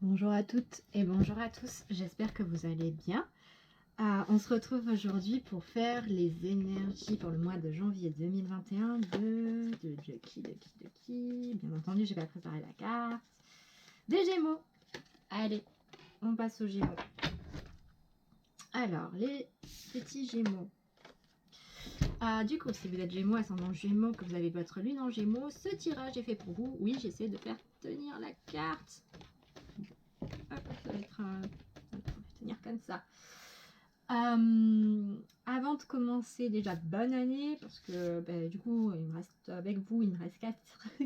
Bonjour à toutes et bonjour à tous, j'espère que vous allez bien. On se retrouve aujourd'hui pour faire les énergies pour le mois de janvier 2021 de qui. Bien entendu, j'ai pas préparé la carte. Des Gémeaux. Allez, on passe aux Gémeaux. Alors, les petits Gémeaux. Du coup, si vous êtes Gémeaux, ascendant Gémeaux, que vous avez votre lune en Gémeaux, ce tirage est fait pour vous. Oui, j'essaie de faire tenir la carte. Hop, ça va être tenir comme ça. Avant de commencer, déjà bonne année, parce que du coup il me reste avec vous, il me reste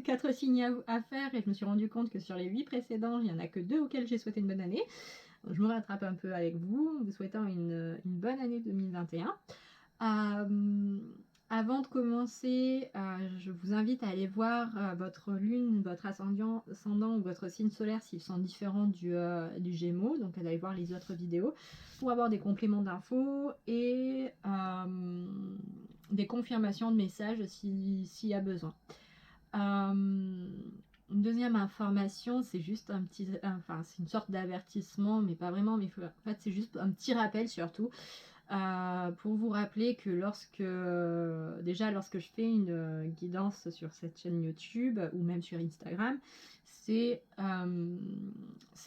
4 signes à faire, et je me suis rendu compte que sur les 8 précédents, il n'y en a que 2 auxquels j'ai souhaité une bonne année. Donc, je me rattrape un peu avec vous, en vous souhaitant une bonne année 2021. Avant de commencer, je vous invite à aller voir votre lune, votre ascendant ou votre signe solaire s'ils sont différents du Gémeaux. Donc allez voir les autres vidéos pour avoir des compléments d'infos et des confirmations de messages s'il y a besoin. Une deuxième information, c'est juste c'est une sorte d'avertissement, mais pas vraiment, mais en fait c'est juste un petit rappel surtout. Pour vous rappeler que lorsque je fais une guidance sur cette chaîne YouTube ou même sur Instagram, c'est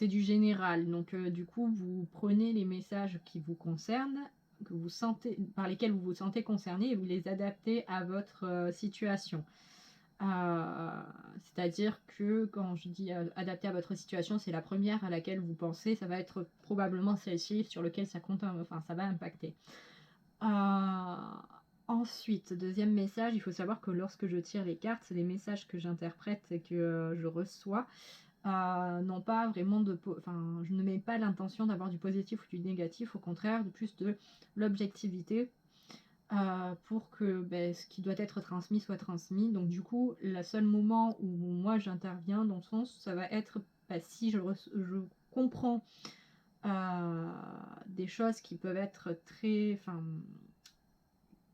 du général. Donc du coup, vous prenez les messages qui vous concernent, par lesquels vous vous sentez concerné, et vous les adaptez à votre situation. C'est-à-dire que quand je dis adapter à votre situation, c'est la première à laquelle vous pensez, ça va être probablement celle-ci sur laquelle ça va impacter. Ensuite, deuxième message, il faut savoir que lorsque je tire les cartes, les messages que j'interprète et que je reçois n'ont pas vraiment je ne mets pas l'intention d'avoir du positif ou du négatif, au contraire, de plus de l'objectivité. Pour que ce qui doit être transmis soit transmis. Donc du coup, le seul moment où moi j'interviens dans le sens, ça va être si je comprends des choses qui peuvent être qui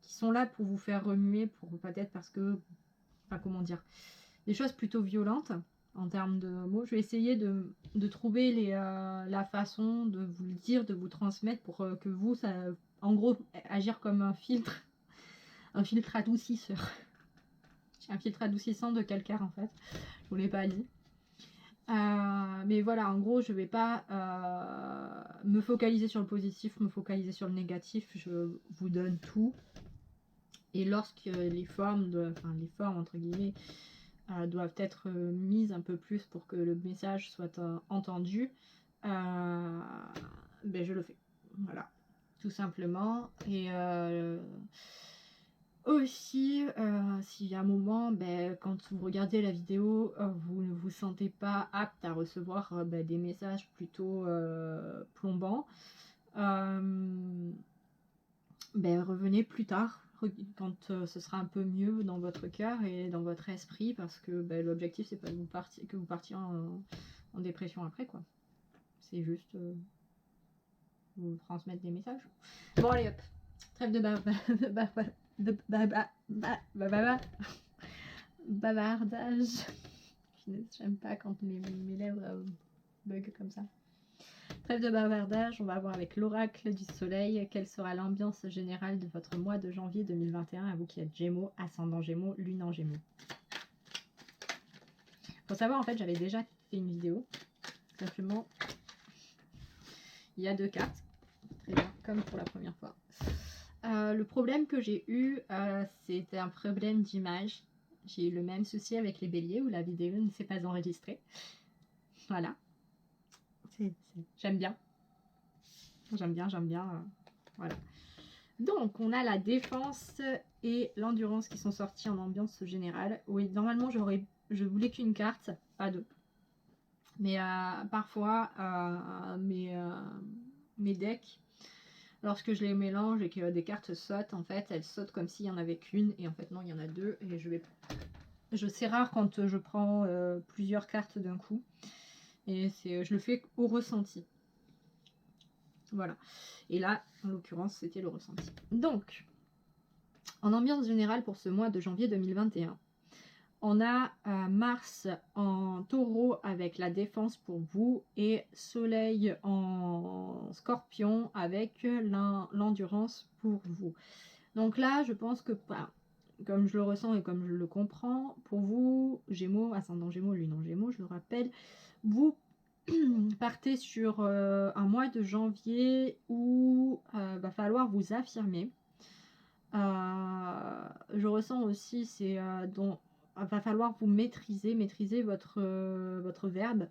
sont là pour vous faire remuer, pour peut-être parce que, comment dire, des choses plutôt violentes en termes de mots. Je vais essayer de trouver la façon de vous le dire, de vous transmettre pour que vous, en gros, agir comme un filtre adoucisseur. Un filtre adoucissant de calcaire en fait. Je vous l'ai pas dit. Mais voilà, en gros, je vais pas me focaliser sur le positif, me focaliser sur le négatif. Je vous donne tout. Et lorsque les formes entre guillemets doivent être mises un peu plus pour que le message soit entendu, je le fais. Voilà, tout simplement. Et aussi, s'il y a un moment, quand vous regardez la vidéo, vous ne vous sentez pas apte à recevoir des messages plutôt plombants, revenez plus tard, quand ce sera un peu mieux dans votre cœur et dans votre esprit, parce que l'objectif, c'est pas que vous partiez en dépression après, quoi. C'est juste vous transmettre des messages. Bon, allez hop, trêve de bavardage. J'aime pas quand mes lèvres bug comme ça. Trêve de bavardage, on va voir avec l'oracle du soleil quelle sera l'ambiance générale de votre mois de janvier 2021 à vous qui êtes Gémeaux, ascendant Gémeaux, lune en Gémeaux. Faut savoir, en fait, j'avais déjà fait une vidéo. Simplement, il y a 2 cartes. Très bien, comme pour la première fois. Le problème que j'ai eu, c'était un problème d'image. J'ai eu le même souci avec les béliers où la vidéo ne s'est pas enregistrée. Voilà. J'aime bien. J'aime bien. Voilà. Donc, on a la défense et l'endurance qui sont sortis en ambiance générale. Oui, normalement, je voulais qu'une carte, pas 2. Mais parfois, mes decks, lorsque je les mélange et que des cartes sautent, en fait, elles sautent comme s'il n'y en avait qu'une. Et en fait, non, il y en a 2. Et c'est rare quand je prends plusieurs cartes d'un coup. Et je le fais au ressenti. Voilà. Et là, en l'occurrence, c'était le ressenti. Donc, en ambiance générale pour ce mois de janvier 2021, On a Mars en taureau avec la défense pour vous et Soleil en scorpion avec l'endurance pour vous. Donc là, je pense que, comme je le ressens et comme je le comprends, pour vous, Gémeaux, ascendant Gémeaux, Lune en Gémeaux, je le rappelle, vous partez sur un mois de janvier où va falloir vous affirmer. Je ressens aussi, c'est dont va falloir vous maîtriser votre verbe,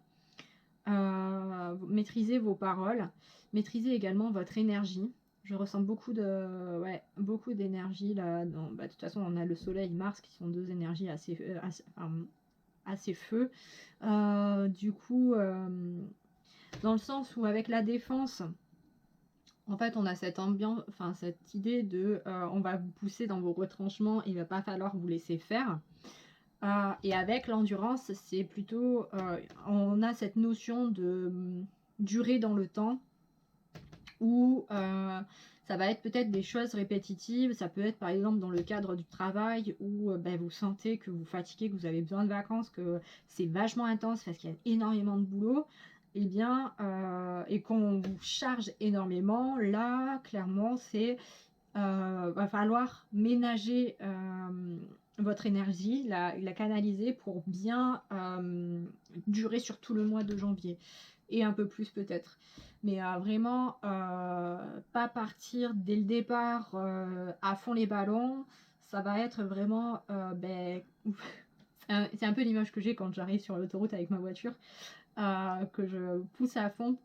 maîtriser vos paroles, maîtriser également votre énergie. Je ressens beaucoup beaucoup d'énergie là. De toute façon, on a le Soleil, Mars qui sont deux énergies assez feu. Du coup, dans le sens où avec la défense, en fait, on a cette ambiance, enfin cette idée de on va vous pousser dans vos retranchements, il va pas falloir vous laisser faire. Et avec l'endurance, c'est plutôt on a cette notion de durée dans le temps où ça va être peut-être des choses répétitives. Ça peut être par exemple dans le cadre du travail où vous sentez que vous fatiguez, que vous avez besoin de vacances, que c'est vachement intense parce qu'il y a énormément de boulot. Et bien, et qu'on vous charge énormément, là, clairement, c'est va falloir ménager votre énergie, la canaliser pour bien durer sur tout le mois de janvier et un peu plus peut-être. Mais vraiment, pas partir dès le départ à fond les ballons. Ça va être vraiment... c'est un peu l'image que j'ai quand j'arrive sur l'autoroute avec ma voiture, que je pousse à fond.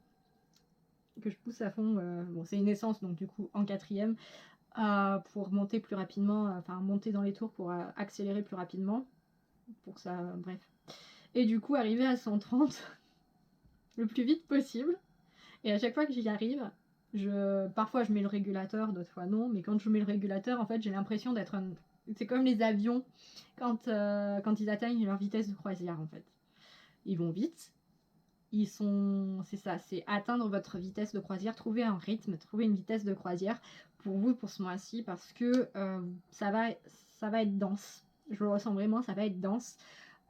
Bon, c'est une essence, donc du coup en quatrième, pour monter plus rapidement, enfin monter dans les tours pour accélérer plus rapidement. Pour ça, bref. Et du coup, arriver à 130 le plus vite possible. Et à chaque fois que j'y arrive, parfois je mets le régulateur, d'autres fois non, mais quand je mets le régulateur, en fait, j'ai l'impression d'être c'est comme les avions quand ils atteignent leur vitesse de croisière, en fait. Ils vont vite. C'est ça, c'est atteindre votre vitesse de croisière, trouver un rythme, trouver une vitesse de croisière pour vous, pour ce mois-ci, parce que ça va être dense. Je le ressens vraiment, ça va être dense.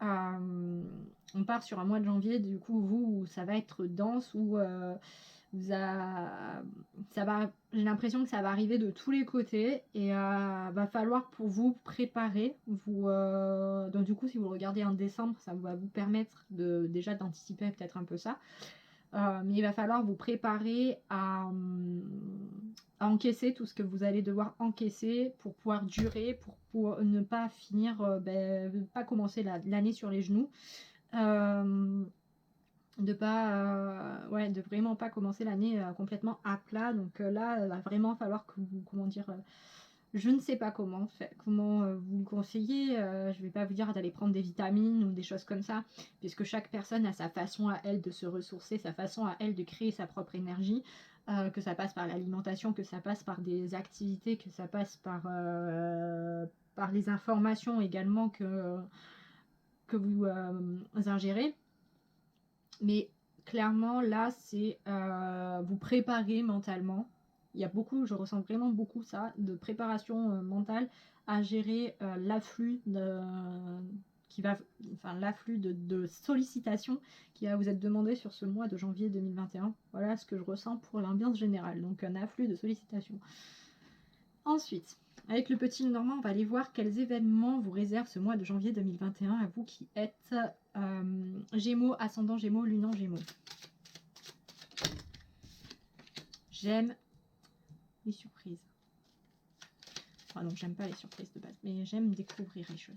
On part sur un mois de janvier, du coup, ça va être dense, où j'ai l'impression que ça va arriver de tous les côtés et va falloir pour vous préparer. Donc du coup, si vous regardez en décembre, ça va vous permettre déjà d'anticiper peut-être un peu ça. Mais il va falloir vous préparer à encaisser tout ce que vous allez devoir encaisser pour pouvoir durer, pour ne pas finir, pas commencer l'année sur les genoux. De vraiment pas commencer l'année complètement à plat. Donc là, il va vraiment falloir que vous, je ne sais pas comment vous le conseiller. Je vais pas vous dire d'aller prendre des vitamines ou des choses comme ça, puisque chaque personne a sa façon à elle de se ressourcer, sa façon à elle de créer sa propre énergie, que ça passe par l'alimentation, que ça passe par des activités, que ça passe par les informations également que vous ingérez. Mais clairement, là, c'est vous préparer mentalement. Il y a beaucoup, je ressens vraiment beaucoup ça, de préparation mentale à gérer l'afflux de sollicitations qui va vous être demandé sur ce mois de janvier 2021. Voilà ce que je ressens pour l'ambiance générale. Donc un afflux de sollicitations. Ensuite, avec le petit Normand, on va aller voir quels événements vous réservent ce mois de janvier 2021 à vous qui êtes Gémeaux, ascendant Gémeaux, Lune en Gémeaux. J'aime les surprises. Enfin non, j'aime pas les surprises de base, mais j'aime découvrir les choses.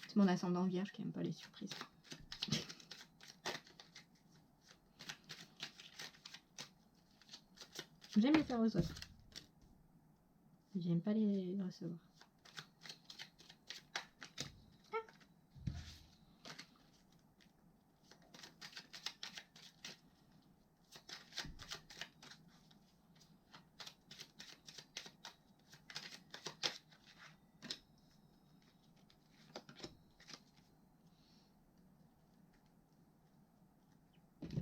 C'est mon ascendant Vierge qui aime pas les surprises. J'aime les faire aux autres. J'aime pas les recevoir.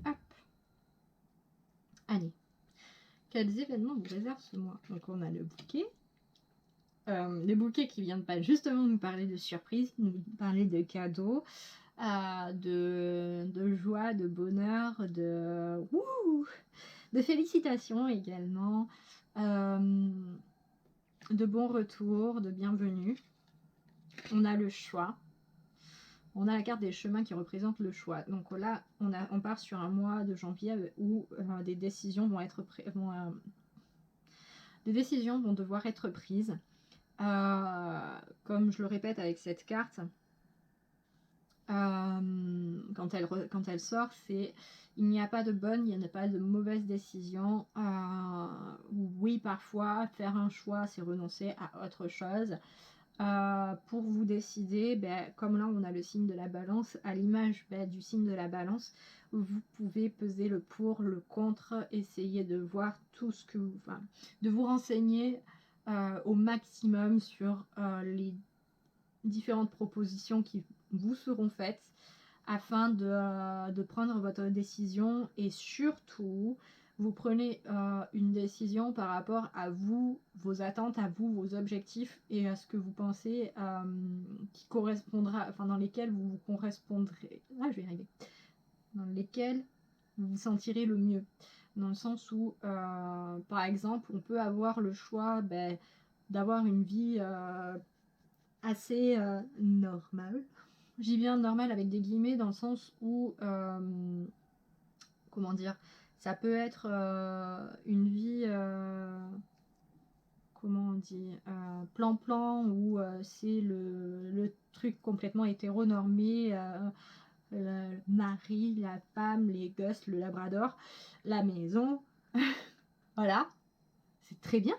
Hop. Allez. Quels événements vous réservent ce mois? Donc on a le bouquet. des bouquets qui viennent pas justement nous parler de surprises, nous parler de cadeaux, de joie, de bonheur, de félicitations également, de bons retours, de bienvenue. On a le choix. On a la carte des chemins qui représente le choix. Donc là, on part sur un mois de janvier où des décisions vont être des décisions vont devoir être prises. Comme je le répète avec cette carte, quand elle sort, c'est il n'y a pas de bonne, il n'y a pas de mauvaise décision. Oui, parfois, faire un choix, c'est renoncer à autre chose. Pour vous décider, comme là on a le signe de la balance, à l'image du signe de la balance, vous pouvez peser le pour, le contre, essayer de voir tout ce que vous... Enfin, de vous renseigner au maximum sur les différentes propositions qui vous seront faites afin de prendre votre décision, et surtout vous prenez une décision par rapport à vous, vos attentes, à vous, vos objectifs et à ce que vous pensez qui correspondra, enfin dans lesquels vous vous correspondrez, je vais y arriver, dans lesquels vous vous sentirez le mieux, dans le sens où par exemple on peut avoir le choix d'avoir une vie assez normale. J'y viens normal avec des guillemets dans le sens où, comment dire, ça peut être une vie, comment on dit, plan-plan, où c'est le truc complètement hétéronormé, le mari, la femme, les gosses, le labrador, la maison, voilà, c'est très bien,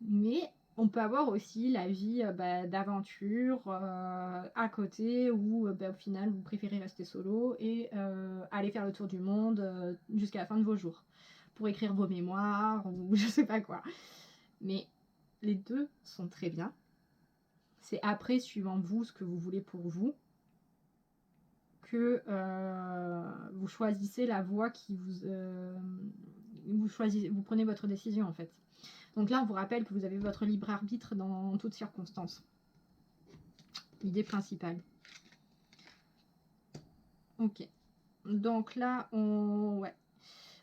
mais on peut avoir aussi la vie d'aventure à côté où au final vous préférez rester solo et aller faire le tour du monde jusqu'à la fin de vos jours pour écrire vos mémoires ou je sais pas quoi. Mais les deux sont très bien. C'est après, suivant vous, ce que vous voulez pour vous, que vous choisissez la voie qui vous prenez votre décision en fait. Donc là, on vous rappelle que vous avez votre libre arbitre dans toutes circonstances. L'idée principale. Ok. Donc là,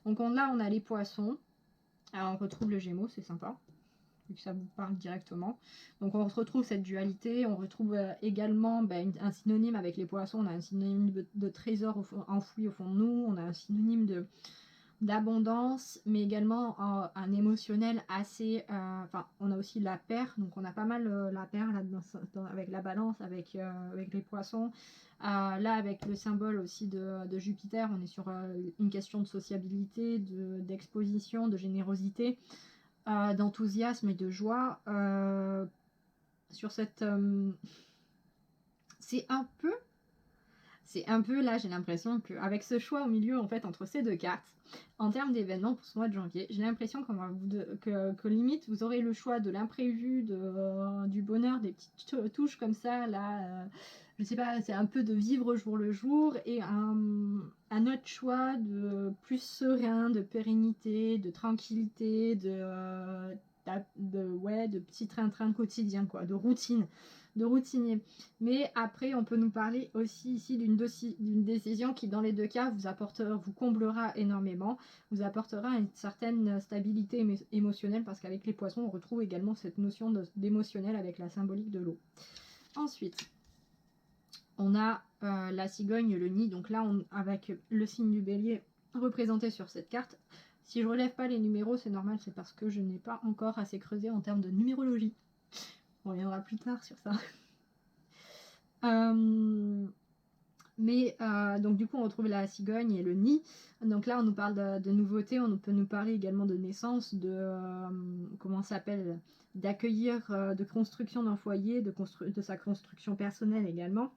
Donc là, on a les poissons. Alors, on retrouve le Gémeaux, c'est sympa. Vu que ça vous parle directement. Donc, on retrouve cette dualité. On retrouve également un synonyme avec les poissons. On a un synonyme de trésor enfoui au fond de nous. On a un synonyme d'abondance, mais également un émotionnel assez... on a aussi la paire, donc on a pas mal la paire là, avec la balance, avec les poissons. Là, avec le symbole aussi de Jupiter, on est sur une question de sociabilité, d'exposition, de générosité, d'enthousiasme et de joie. Sur cette... c'est un peu là, j'ai l'impression qu'avec ce choix au milieu, en fait, entre ces deux cartes, en termes d'événements pour ce mois de janvier, j'ai l'impression que limite, vous aurez le choix de l'imprévu, du bonheur, des petites touches comme ça, là, je sais pas, c'est un peu de vivre jour le jour, et un autre choix de plus serein, de pérennité, de tranquillité, de petits train-train quotidien, quoi, de routinier. Mais après, on peut nous parler aussi ici d'une décision qui, dans les deux cas, vous comblera énormément, vous apportera une certaine stabilité émotionnelle, parce qu'avec les poissons, on retrouve également cette notion d'émotionnel avec la symbolique de l'eau. Ensuite, on a la cigogne, le nid. Donc là, avec le signe du bélier représenté sur cette carte. Si je relève pas les numéros, c'est normal, c'est parce que je n'ai pas encore assez creusé en termes de numérologie. On reviendra plus tard sur ça. Donc du coup on retrouve la cigogne et le nid. Donc là on nous parle de nouveautés, on peut nous parler également de naissance, comment ça s'appelle, d'accueillir, de construction d'un foyer, de sa construction personnelle également,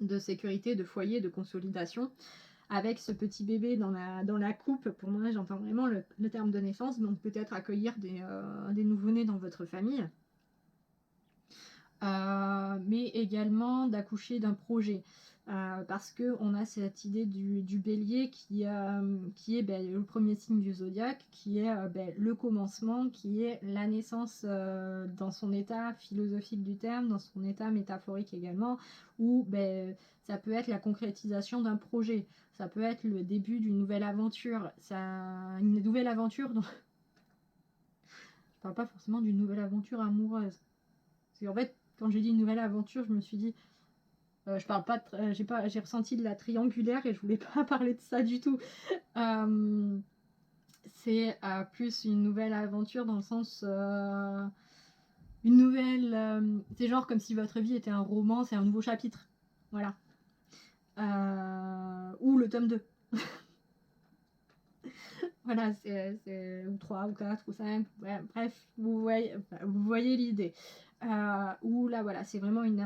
de sécurité, de foyer, de consolidation. Avec ce petit bébé dans la coupe, pour moi j'entends vraiment le terme de naissance, donc peut-être accueillir des nouveau-nés dans votre famille. Mais et également d'accoucher d'un projet. Parce qu'on a cette idée du bélier qui est le premier signe du zodiaque, qui est le commencement, qui est la naissance dans son état philosophique du terme, dans son état métaphorique également, où ça peut être la concrétisation d'un projet, ça peut être le début d'une nouvelle aventure, une nouvelle aventure dont... Je parle pas forcément d'une nouvelle aventure amoureuse. Parce qu'en fait, quand j'ai dit une nouvelle aventure, je me suis dit... je parle pas, j'ai ressenti de la triangulaire et je voulais pas parler de ça du tout. C'est plus une nouvelle aventure dans le sens une nouvelle. C'est genre comme si votre vie était un roman, c'est un nouveau chapitre. Voilà. Ou le tome 2. Voilà, ou 3, ou 4, ou 5. Ouais, bref, vous voyez l'idée. Où là, voilà, c'est vraiment une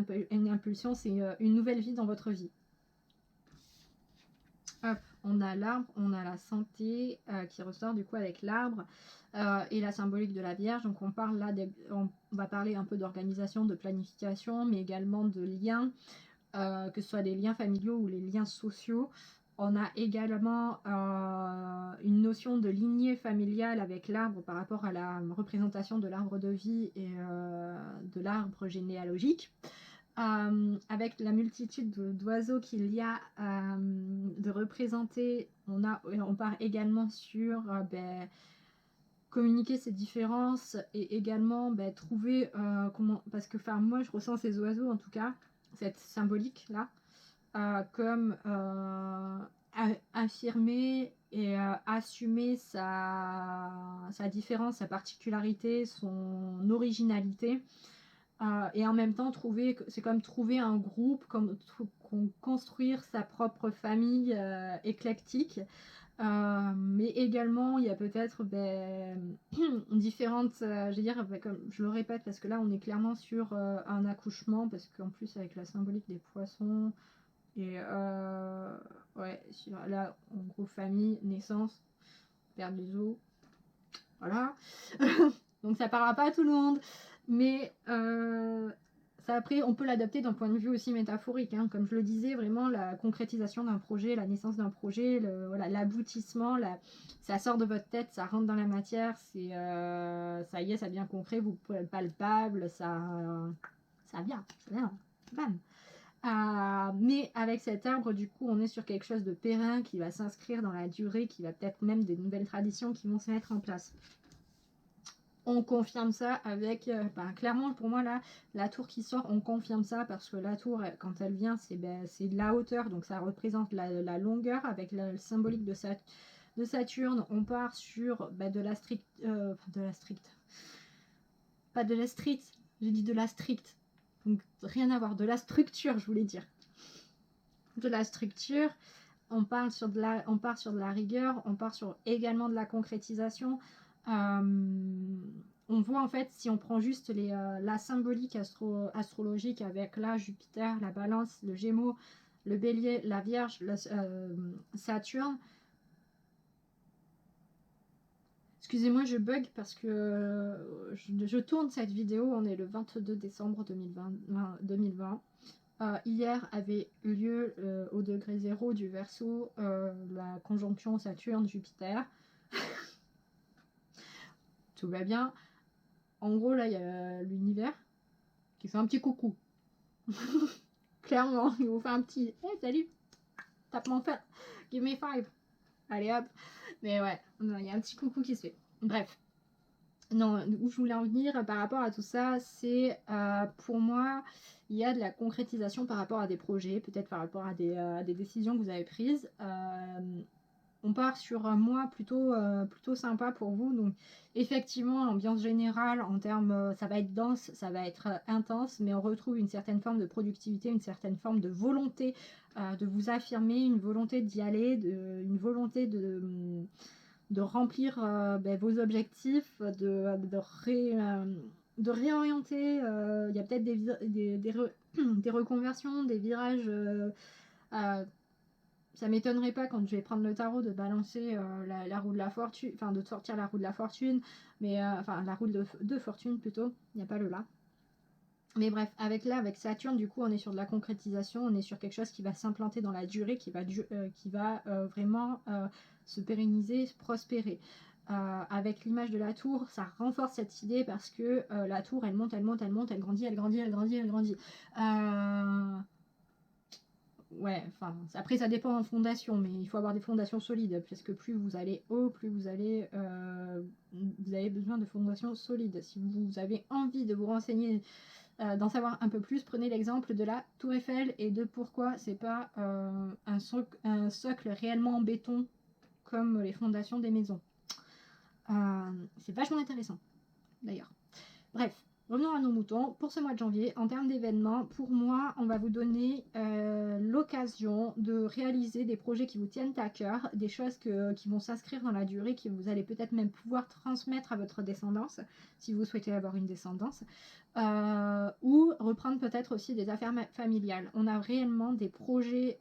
impulsion, c'est une nouvelle vie dans votre vie. Hop, on a l'arbre, on a la santé qui ressort du coup avec l'arbre et la symbolique de la Vierge. Donc on parle là, on va parler un peu d'organisation, de planification, mais également de liens, que ce soit des liens familiaux ou les liens sociaux. On a également une notion de lignée familiale avec l'arbre par rapport à la représentation de l'arbre de vie et de l'arbre généalogique. Avec la multitude d'oiseaux qu'il y a de représenter, on part également sur communiquer ces différences et également trouver comment, parce que moi je ressens ces oiseaux en tout cas, cette symbolique là, comme affirmer et assumer sa différence, sa particularité, son originalité. Et en même temps, c'est comme trouver un groupe, comme construire sa propre famille éclectique. Mais également, il y a peut-être différentes, je veux dire, comme je le répète, parce que là, on est clairement sur un accouchement, parce qu'en plus, avec la symbolique des poissons, et ouais, là, en gros, famille, naissance, perdre des os, voilà. Donc ça parlera pas à tout le monde, mais ça, après on peut l'adapter d'un point de vue aussi métaphorique, hein. Comme je le disais, vraiment la concrétisation d'un projet, la naissance d'un projet, voilà, l'aboutissement, ça sort de votre tête, ça rentre dans la matière, c'est ça y est, ça devient concret, vous pouvez le palpable, ça vient, bam. Mais avec cet arbre, du coup, on est sur quelque chose de périn qui va s'inscrire dans la durée, qui va peut-être même des nouvelles traditions qui vont se mettre en place. On confirme ça avec, clairement pour moi là, la tour qui sort, on confirme ça parce que la tour, quand elle vient, c'est de la hauteur, donc ça représente la longueur avec le symbolique de Saturne. On part sur de la stricte, pas de la street, j'ai dit de la stricte, donc rien à voir, de la structure, je voulais dire, de la structure. On part sur de la rigueur, on part sur également de la concrétisation. On voit en fait, si on prend juste la symbolique astrologique avec la Jupiter, la Balance, le Gémeaux, le Bélier, la Vierge, Saturne. Excusez-moi, je bug parce que je tourne cette vidéo, on est le 22 décembre 2020. Hier avait lieu au degré 0 du Verseau la conjonction Saturne-Jupiter. Tout va bien. En gros, là, il y a l'univers qui fait un petit coucou. Clairement, il vous fait un petit hey, salut, tape mon fait, give me 5. Allez hop. Mais ouais, il y a un petit coucou qui se fait. Bref. Non, où je voulais en venir par rapport à tout ça, c'est pour moi, il y a de la concrétisation par rapport à des projets, peut-être par rapport à des décisions que vous avez prises. On part sur un mois plutôt sympa pour vous. Donc effectivement, l'ambiance générale en termes, ça va être dense, ça va être intense, mais on retrouve une certaine forme de productivité, une certaine forme de volonté de vous affirmer, une volonté d'y aller, une volonté de remplir vos objectifs, de réorienter. Il y a peut-être des reconversions, des virages. Ça m'étonnerait pas quand je vais prendre le tarot de balancer la roue de la fortune, enfin de sortir la roue de la fortune, mais enfin la roue de fortune plutôt, il n'y a pas le là. Mais bref, avec Saturne, du coup, on est sur de la concrétisation, on est sur quelque chose qui va s'implanter dans la durée, qui va vraiment se pérenniser, se prospérer. Avec l'image de la tour, ça renforce cette idée parce que la tour, elle monte, elle monte, elle monte, elle grandit, elle grandit, elle grandit, elle grandit. Ouais, enfin, après ça dépend en fondation, mais il faut avoir des fondations solides, parce que plus vous allez haut, plus vous avez besoin de fondations solides. Si vous avez envie de vous renseigner, d'en savoir un peu plus, prenez l'exemple de la Tour Eiffel et de pourquoi c'est pas un socle réellement en béton comme les fondations des maisons. C'est vachement intéressant, d'ailleurs. Bref, revenons à nos moutons. Pour ce mois de janvier, en termes d'événements, pour moi, on va vous donner l'occasion de réaliser des projets qui vous tiennent à cœur, des choses qui vont s'inscrire dans la durée, que vous allez peut-être même pouvoir transmettre à votre descendance, si vous souhaitez avoir une descendance, ou reprendre peut-être aussi des affaires familiales. On a réellement des projets...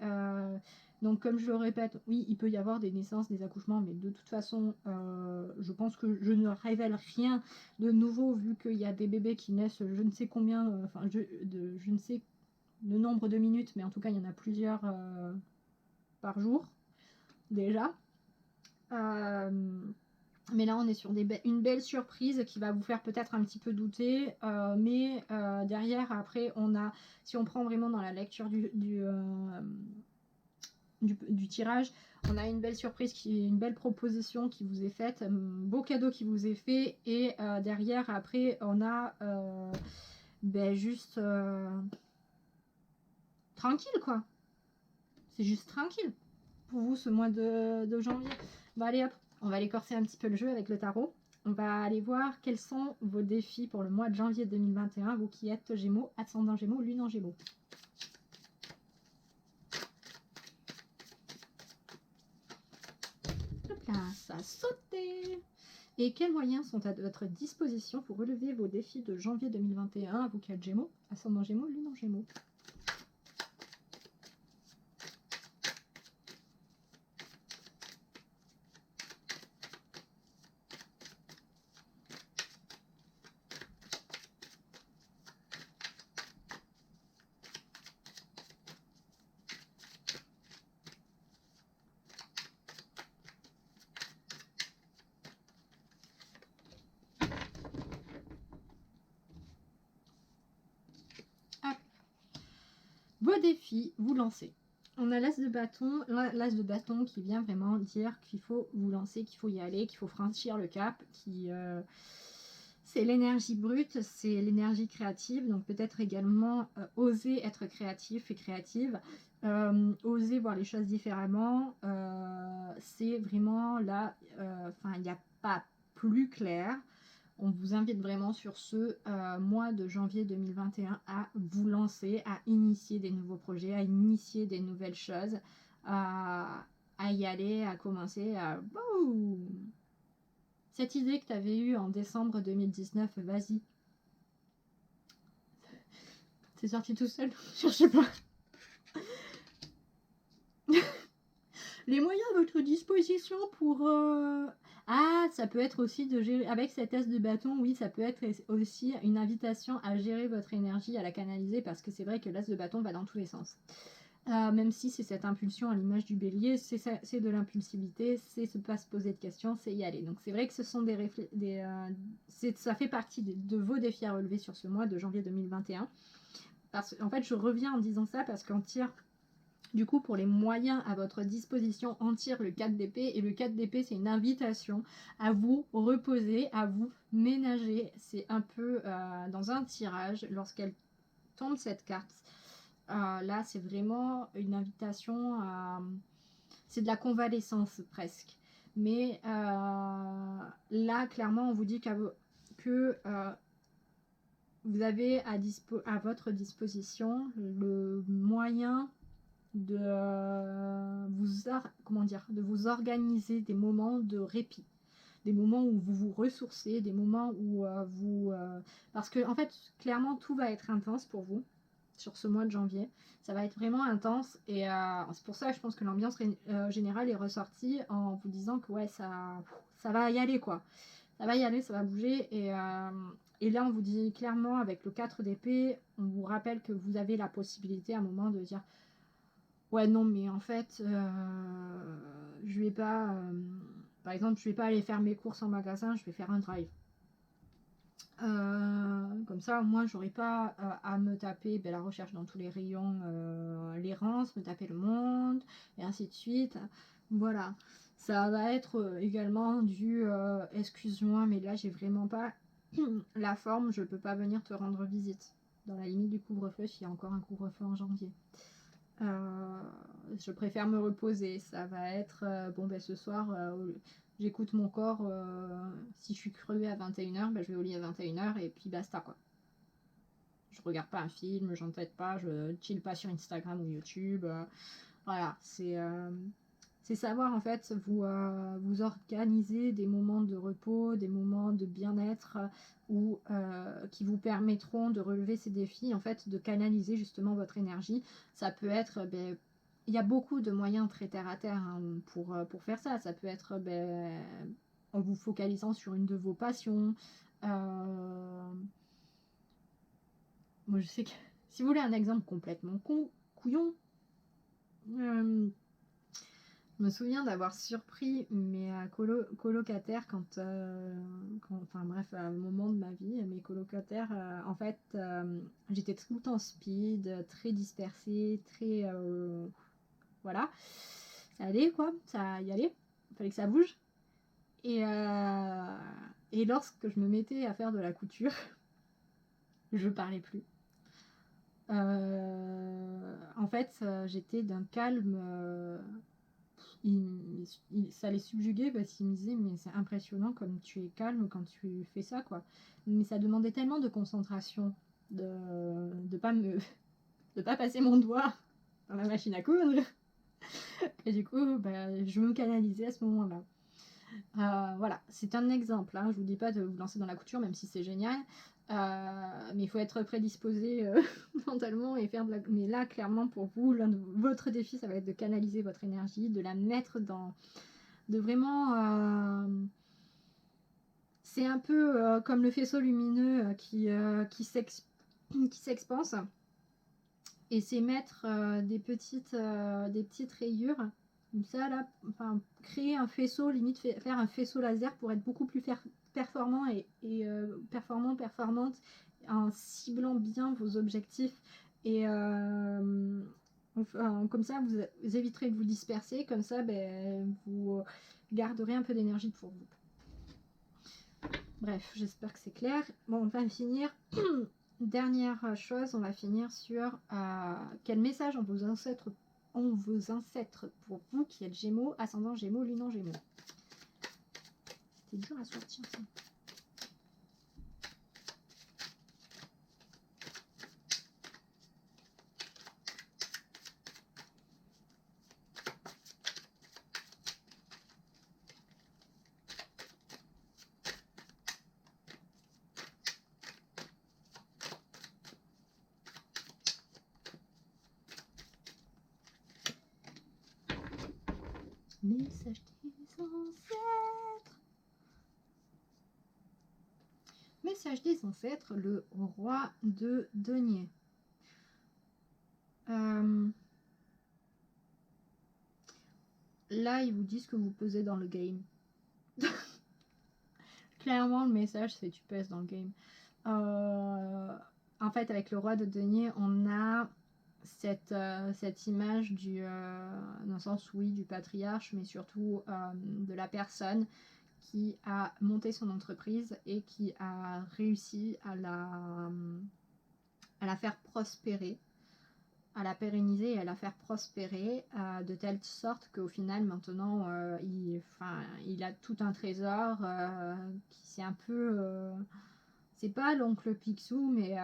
donc comme je le répète, oui, il peut y avoir des naissances, des accouchements, mais de toute façon, je pense que je ne révèle rien de nouveau vu qu'il y a des bébés qui naissent je ne sais combien, je ne sais le nombre de minutes, mais en tout cas il y en a plusieurs par jour déjà. Mais là on est sur une belle surprise qui va vous faire peut-être un petit peu douter, mais derrière après on a, si on prend vraiment dans la lecture du tirage, on a une belle surprise, une belle proposition qui vous est faite, un beau cadeau qui vous est fait, et derrière après on a juste tranquille quoi, c'est juste tranquille pour vous ce mois de janvier. Bon allez hop, on va aller corser un petit peu le jeu avec le tarot. On va aller voir quels sont vos défis pour le mois de janvier 2021, vous qui êtes Gémeaux, ascendant Gémeaux, lune en Gémeaux. Ça a sauté. Et quels moyens sont à votre disposition pour relever vos défis de janvier 2021, vous qui êtes Gémeaux, ascendant Gémeaux, lune en Gémeaux? Vos défis, vous lancez. On a l'as de bâton qui vient vraiment dire qu'il faut vous lancer, qu'il faut y aller, qu'il faut franchir le cap, c'est l'énergie brute, c'est l'énergie créative, donc peut-être également oser être créatif et créative, oser voir les choses différemment, c'est vraiment là, il n'y a pas plus clair. On vous invite vraiment sur ce mois de janvier 2021 à vous lancer, à initier des nouveaux projets, à initier des nouvelles choses, à y aller, à commencer à... Boum, cette idée que tu avais eue en décembre 2019, vas-y. C'est sorti tout seul, je sais pas. Les moyens à votre disposition pour... Ah, ça peut être aussi de gérer... Avec cette as de bâton, oui, ça peut être aussi une invitation à gérer votre énergie, à la canaliser, parce que c'est vrai que l'as de bâton va dans tous les sens. Même si c'est cette impulsion à l'image du bélier, c'est de l'impulsivité, c'est ne pas se poser de questions, c'est y aller. Donc c'est vrai que ce sont ça fait partie de vos défis à relever sur ce mois de janvier 2021. En fait, je reviens en disant ça parce qu'en tire... Du coup, pour les moyens à votre disposition, on tire le 4 d'épée. Et le 4 d'épée, c'est une invitation à vous reposer, à vous ménager. C'est un peu dans un tirage, lorsqu'elle tombe cette carte, là, c'est vraiment une invitation à... C'est de la convalescence presque. Mais là, clairement, on vous dit que vous avez à votre disposition le moyen de de vous organiser des moments de répit, des moments où vous vous ressourcez, des moments où parce que en fait clairement tout va être intense pour vous sur ce mois de janvier, ça va être vraiment intense, et c'est pour ça je pense que l'ambiance générale est ressortie en vous disant que ouais, ça va y aller quoi, ça va y aller, ça va bouger, Et là, on vous dit clairement, avec le 4 d'épée, on vous rappelle que vous avez la possibilité à un moment de dire ouais, non, mais en fait, je vais pas, par exemple, je vais pas aller faire mes courses en magasin, je vais faire un drive. Comme ça, moi, j'aurais pas à me taper la recherche dans tous les rayons, l'errance, me taper le monde, et ainsi de suite. Voilà. Ça va être également du excuse-moi, mais là, j'ai vraiment pas la forme, je peux pas venir te rendre visite. Dans la limite du couvre-feu, s'il y a encore un couvre-feu en janvier. Je préfère me reposer. Ça va être bon, ben ce soir, j'écoute mon corps. Si je suis crevée à 21h, ben, je vais au lit à 21h et puis basta quoi. Je regarde pas un film, j'entête pas, je chill pas sur Instagram ou YouTube. Voilà, c'est savoir en fait vous organiser des moments de repos, des moments de bien-être ou qui vous permettront de relever ces défis, en fait, de canaliser justement votre énergie. Ça peut être, il y a beaucoup de moyens très terre à terre hein, pour faire ça. Ça peut être en vous focalisant sur une de vos passions. Moi, je sais que si vous voulez un exemple complètement couillon, je me souviens d'avoir surpris mes colocataires enfin bref, à un moment de ma vie, mes colocataires, en fait, j'étais tout le temps speed, très dispersée, très, voilà, ça allait quoi, ça y allait, il fallait que ça bouge. Et lorsque je me mettais à faire de la couture, je parlais plus. En fait, j'étais d'un calme. Ça les subjuguait parce qu'ils me disaient mais c'est impressionnant comme tu es calme quand tu fais ça quoi. Mais ça demandait tellement de concentration de pas de pas passer mon doigt dans la machine à coudre. Et du coup je me canalisais à ce moment-là. Voilà, c'est un exemple. Hein. Je vous dis pas de vous lancer dans la couture, même si c'est génial. Mais il faut être prédisposé mentalement et faire de la... Mais là, clairement, pour vous, votre défi, ça va être de canaliser votre énergie, de la mettre dans... De vraiment... C'est un peu comme le faisceau lumineux qui s'expanse. Et c'est mettre des petites rayures comme ça là, enfin créer un faisceau, limite faire un faisceau laser pour être beaucoup plus performant et performante en ciblant bien vos objectifs et enfin, comme ça vous éviterez de vous disperser, comme ça vous garderez un peu d'énergie pour vous. Bref, j'espère que c'est clair. Bon, on va finir. Dernière chose, on va finir sur quel message ont vos ancêtres pour vous qui êtes Gémeaux, ascendant Gémeaux, lunan Gémeaux. C'était dur à sortir ça. Message des ancêtres. Message des ancêtres, le roi de denier. Là, ils vous disent que vous pesez dans le game. Clairement, le message, c'est tu pèses dans le game. En fait, avec le roi de denier, on a cette image dans le sens, oui, du patriarche, mais surtout de la personne qui a monté son entreprise et qui a réussi à la faire prospérer, à la pérenniser et à la faire prospérer de telle sorte qu'au final maintenant il a tout un trésor qui c'est un peu c'est pas l'oncle Picsou mais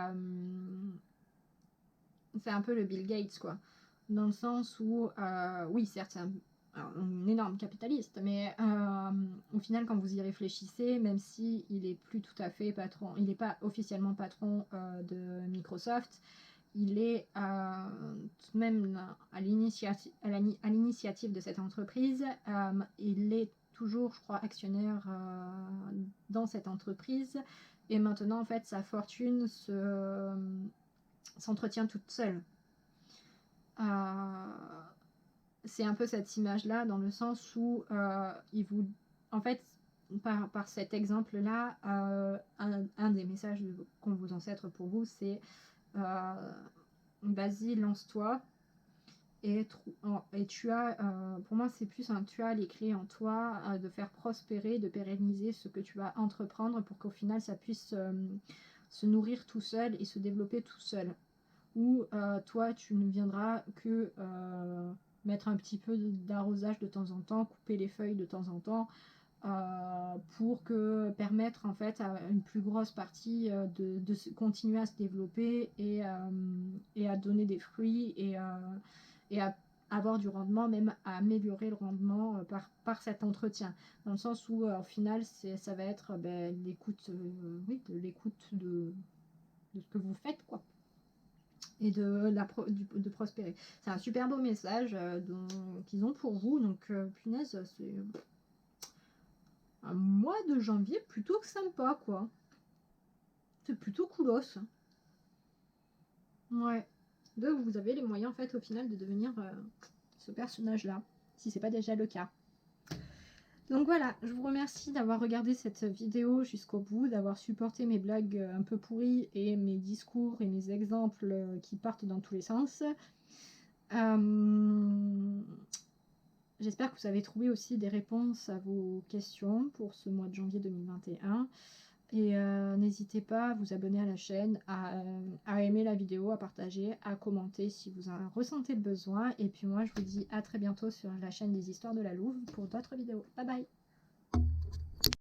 c'est un peu le Bill Gates quoi, dans le sens où oui certes c'est un énorme capitaliste mais au final quand vous y réfléchissez, même si il est plus tout à fait patron, il n'est pas officiellement patron de Microsoft, il est tout de même à l'initiative de cette entreprise. Il est toujours, je crois, actionnaire dans cette entreprise. Et maintenant, en fait, sa fortune s'entretient toute seule. C'est un peu cette image-là, dans le sens où il vous... En fait, par cet exemple-là, un des messages qu'ont vos ancêtres pour vous, c'est vas-y, lance-toi. Et tu as, pour moi, c'est plus tu as les clés en toi de faire prospérer, de pérenniser ce que tu vas entreprendre pour qu'au final, ça puisse se nourrir tout seul et se développer tout seul. Ou toi, tu ne viendras que mettre un petit peu d'arrosage de temps en temps, couper les feuilles de temps en temps, pour permettre en fait à une plus grosse partie de continuer à se développer et à donner des fruits et à avoir du rendement, même à améliorer le rendement par cet entretien. Dans le sens où au final ça va être l'écoute, oui, de l'écoute de ce que vous faites, quoi, et de prospérer. C'est un super beau message qu'ils ont pour vous, donc punaise, c'est un mois de janvier plutôt que sympa, quoi. C'est plutôt coolos. Ouais. Donc vous avez les moyens en fait au final de devenir ce personnage-là, si c'est pas déjà le cas. Donc voilà, je vous remercie d'avoir regardé cette vidéo jusqu'au bout, d'avoir supporté mes blagues un peu pourries et mes discours et mes exemples qui partent dans tous les sens. J'espère que vous avez trouvé aussi des réponses à vos questions pour ce mois de janvier 2021. Et n'hésitez pas à vous abonner à la chaîne, à aimer la vidéo, à partager, à commenter si vous en ressentez le besoin. Et puis moi, je vous dis à très bientôt sur la chaîne des Histoires de la Louve pour d'autres vidéos. Bye bye!